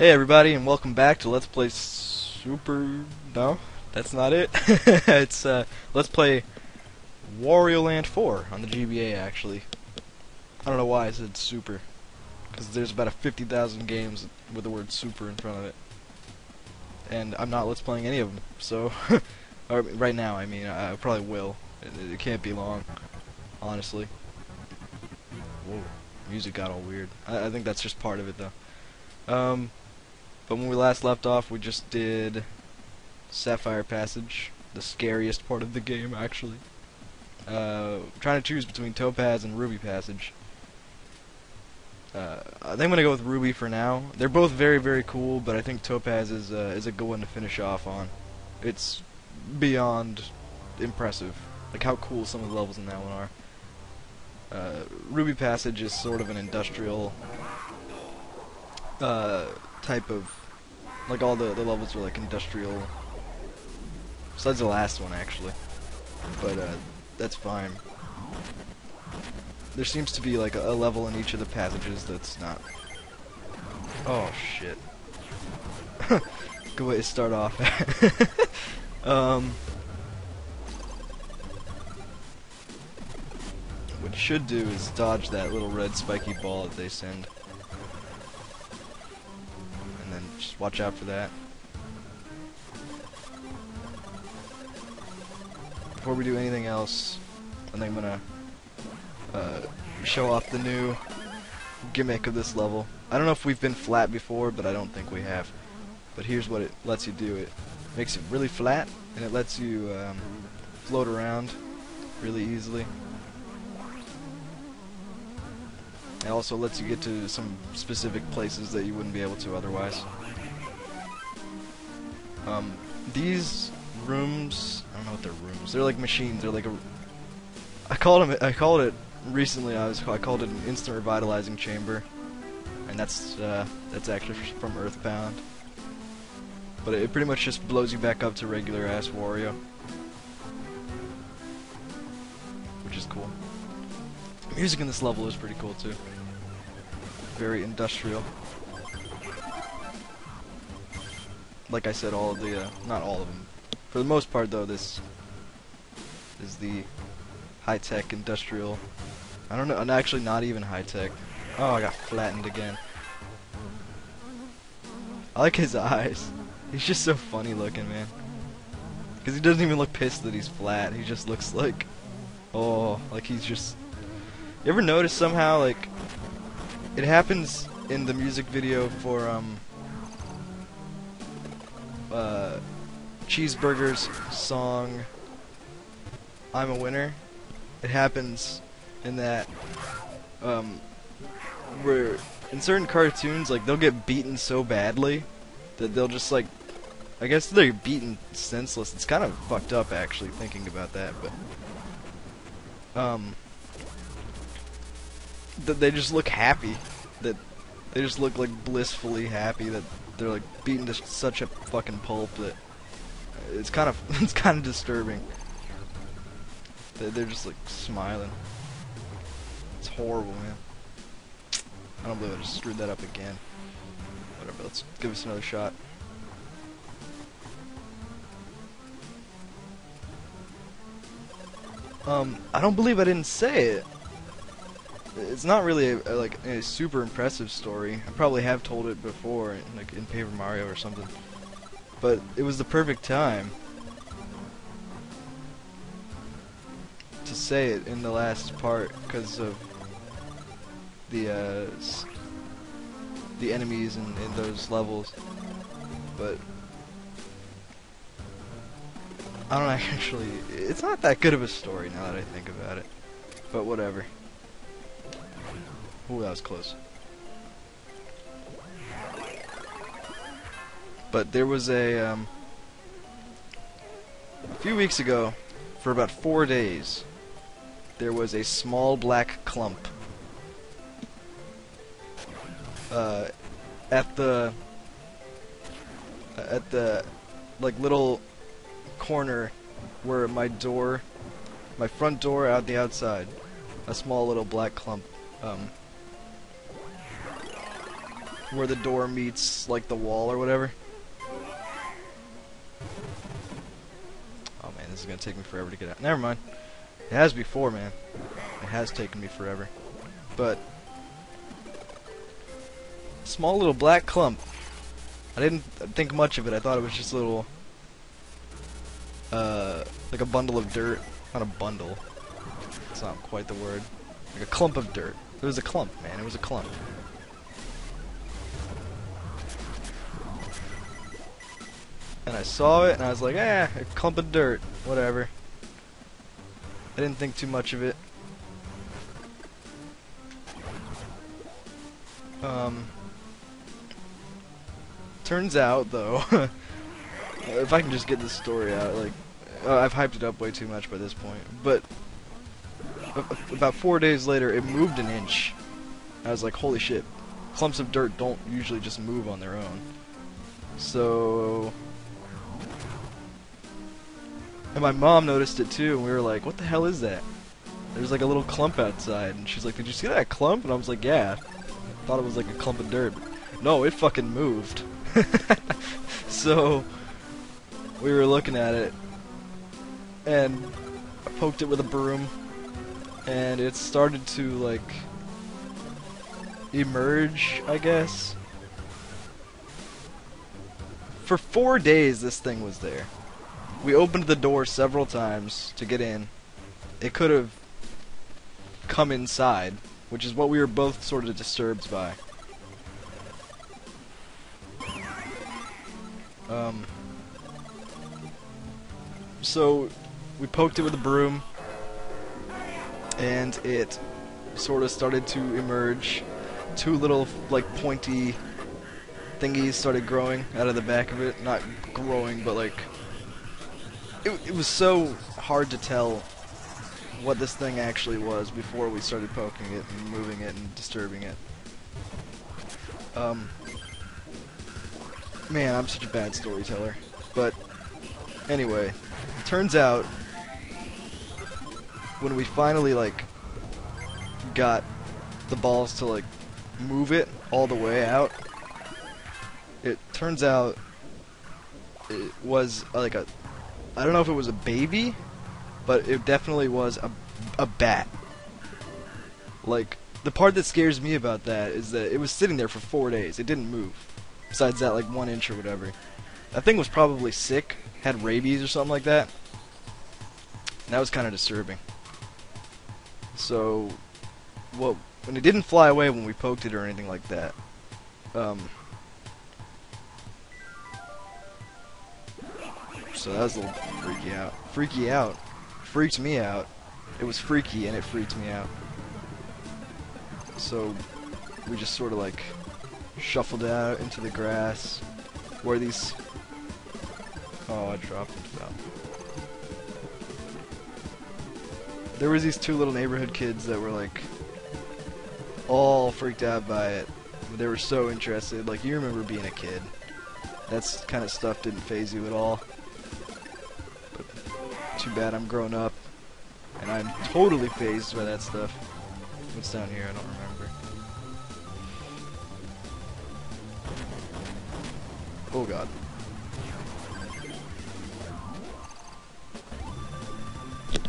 Hey everybody, and welcome back to Let's Play Super... No, that's not it. It's, Let's Play Warioland 4 on the GBA, actually. I don't know why I said Super. Because there's about 50,000 games with the word Super in front of it. And I'm not Let's Playing any of them, so... or, right now, I mean, I probably will. It can't be long, honestly. Whoa, music got all weird. I think that's just part of it, though. But when we last left off, we just did Sapphire Passage, the scariest part of the game, actually. Trying to choose between Topaz and Ruby Passage. I think I'm gonna go with Ruby for now. They're both very, very cool, but I think Topaz is a good one to finish off on. It's beyond impressive, like how cool some of the levels in that one are. Ruby Passage is sort of an industrial type of, like all the levels are like industrial, besides the last one actually, but that's fine. There seems to be like a level in each of the passages that's not. Oh shit. Good way to start off. What you should do is dodge that little red spiky ball that they send. And then just watch out for that. Before we do anything else, I think I'm gonna show off the new gimmick of this level. I don't know if we've been flat before, but I don't think we have. But here's what it lets you do. It makes it really flat, and it lets you float around really easily. It also lets you get to some specific places that you wouldn't be able to otherwise. These rooms, I don't know what they're rooms. They're like machines. They're like a. I called it recently. I called it an instant revitalizing chamber, and that's actually from Earthbound. But it pretty much just blows you back up to regular ass Wario, which is cool. Music in this level is pretty cool too. Very industrial. Like I said, all of the, not all of them. For the most part though, this is the high-tech industrial. I don't know, actually not even high-tech. Oh, I got flattened again. I like his eyes. He's just so funny looking, man. Because he doesn't even look pissed that he's flat. He just looks like, oh, like he's just... You ever notice somehow, like, it happens in the music video for, Cheeseburger's song, I'm a Winner? It happens in that, where, in certain cartoons, like, they'll get beaten so badly that they'll just, like, I guess they're beaten senseless. It's kind of fucked up, actually, thinking about that, but, that they just look happy, that they just look like blissfully happy, that they're like beaten to such a fucking pulp that it's kind of disturbing. They're just like smiling. It's horrible, man. I don't believe I just screwed that up again. Whatever, let's give us another shot. I don't believe I didn't say it. It's not really like a super impressive story. I probably have told it before, like in Paper Mario or something. But it was the perfect time to say it in the last part because of the enemies in those levels. But I don't actually. It's not that good of a story now that I think about it. But whatever. Ooh, that was close. But there was a few weeks ago, for about 4 days, there was a small black clump at the like little corner where my front door out the outside, a small little black clump where the door meets like the wall or whatever. Oh man, this is gonna take me forever to get out. Never mind. It has before, man. It has taken me forever. But small little black clump. I didn't think much of it. I thought it was just a little like a bundle of dirt. Not a bundle. It's not quite the word. Like a clump of dirt. It was a clump, man. It was a clump. And I saw it, and I was like, a clump of dirt. Whatever. I didn't think too much of it. Turns out, though, if I can just get this story out, like, I've hyped it up way too much by this point, but about 4 days later, it moved an inch. I was like, holy shit, clumps of dirt don't usually just move on their own. So, and my mom noticed it too, and we were like, what the hell is that? There's like a little clump outside, and she's like, did you see that clump? And I was like, yeah. I thought it was like a clump of dirt. No, it fucking moved. So, we were looking at it, and I poked it with a broom, and it started to, like, emerge, I guess. For 4 days, this thing was there. We opened the door several times to get in. It could have come inside, which is what we were both sort of disturbed by. So we poked it with a broom, and it sort of started to emerge. Two little, like, pointy thingies started growing out of the back of it. Not growing, but like, it was so hard to tell what this thing actually was before we started poking it and moving it and disturbing it. Man, I'm such a bad storyteller. But anyway, it turns out when we finally, like, got the balls to, like, move it all the way out, it turns out it was like a, I don't know if it was a baby, but it definitely was a bat. Like, the part that scares me about that is that it was sitting there for 4 days. It didn't move. Besides that, like, 1 inch or whatever. That thing was probably sick, had rabies or something like that. And that was kind of disturbing. So, well, when it didn't fly away when we poked it or anything like that, so that was a little freaky out. Freaky out. Freaked me out. It was freaky and it freaked me out. So we just sort of like shuffled out into the grass where these... Oh, I dropped and fell. There was these two little neighborhood kids that were like all freaked out by it. They were so interested. Like, you remember being a kid. That kind of stuff didn't faze you at all. But too bad I'm grown up and I'm totally fazed by that stuff. What's down here? I don't remember. Oh god.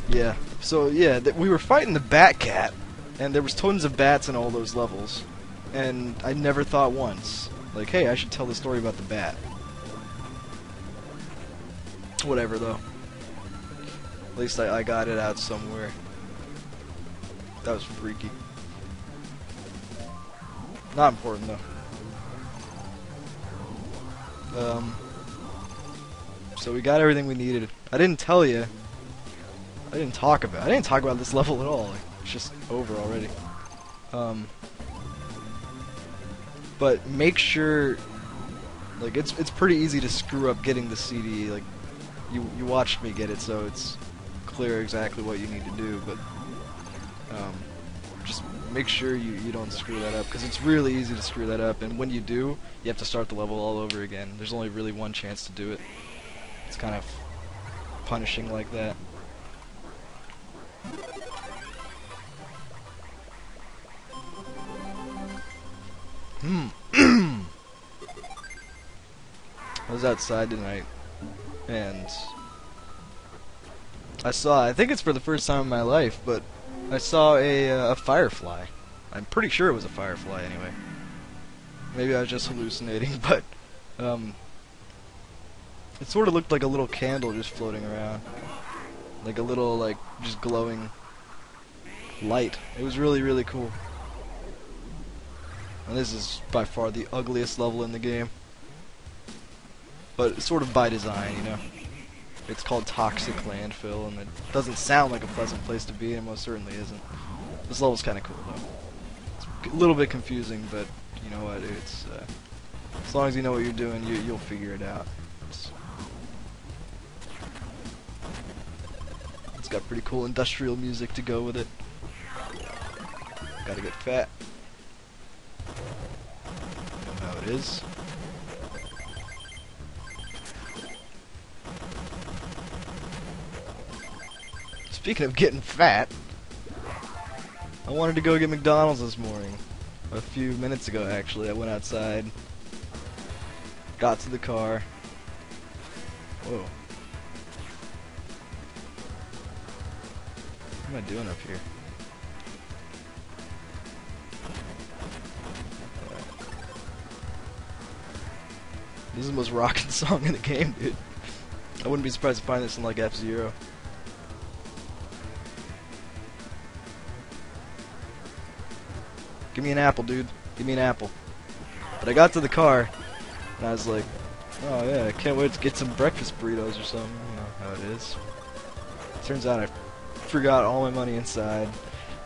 Yeah. So yeah, we were fighting the bat cat, and there was tons of bats in all those levels, and I never thought once, like, hey, I should tell the story about the bat. Whatever though. At least I got it out somewhere. That was freaky. Not important though. So we got everything we needed. I didn't tell you. I didn't talk about this level at all. Like, it's just over already. But make sure, like, it's pretty easy to screw up getting the CD. Like, you watched me get it, so it's clear exactly what you need to do. But just make sure you don't screw that up, because it's really easy to screw that up. And when you do, you have to start the level all over again. There's only really one chance to do it. It's kind of punishing like that. I was outside tonight, and I think it's for the first time in my life, but I saw a firefly. I'm pretty sure it was a firefly anyway. Maybe I was just hallucinating, but it sort of looked like a little candle just floating around. Like a little, like, just glowing light. It was really, really cool. And this is by far the ugliest level in the game. But sort of by design, you know. It's called Toxic Landfill, and it doesn't sound like a pleasant place to be, and it most certainly isn't. This level's kind of cool, though. It's a little bit confusing, but you know what? It's as long as you know what you're doing, you'll figure it out. It's got pretty cool industrial music to go with it. Gotta get fat. You know how it is. Speaking of getting fat, I wanted to go get McDonald's this morning. A few minutes ago, actually. I went outside, got to the car. Whoa. What am I doing up here? This is the most rocking song in the game, dude. I wouldn't be surprised to find this in like F-Zero. Give me an apple, dude. Give me an apple. But I got to the car, and I was like, oh yeah, I can't wait to get some breakfast burritos or something. You know how it is. Turns out I forgot all my money inside.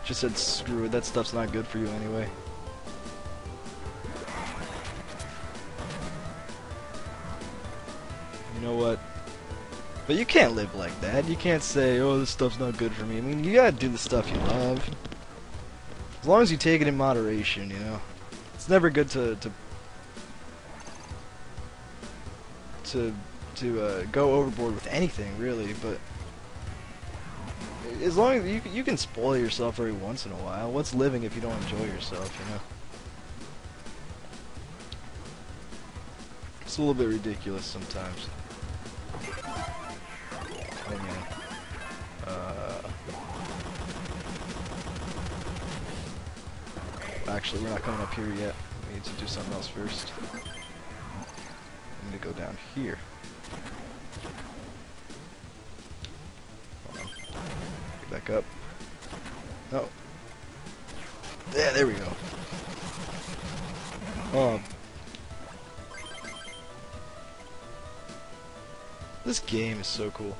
Just said, screw it, that stuff's not good for you anyway. You know what? But you can't live like that. You can't say, oh, this stuff's not good for me. I mean, you gotta do the stuff you love. As long as you take it in moderation, you know. It's never good to go overboard with anything, really, but as long as you can spoil yourself every once in a while. What's living if you don't enjoy yourself, you know? It's a little bit ridiculous sometimes. Oh man. Actually, we're not coming up here yet. We need to do something else first. I need to go down here. Hold on. Get back up. Oh. Yeah, there we go. This game is so cool.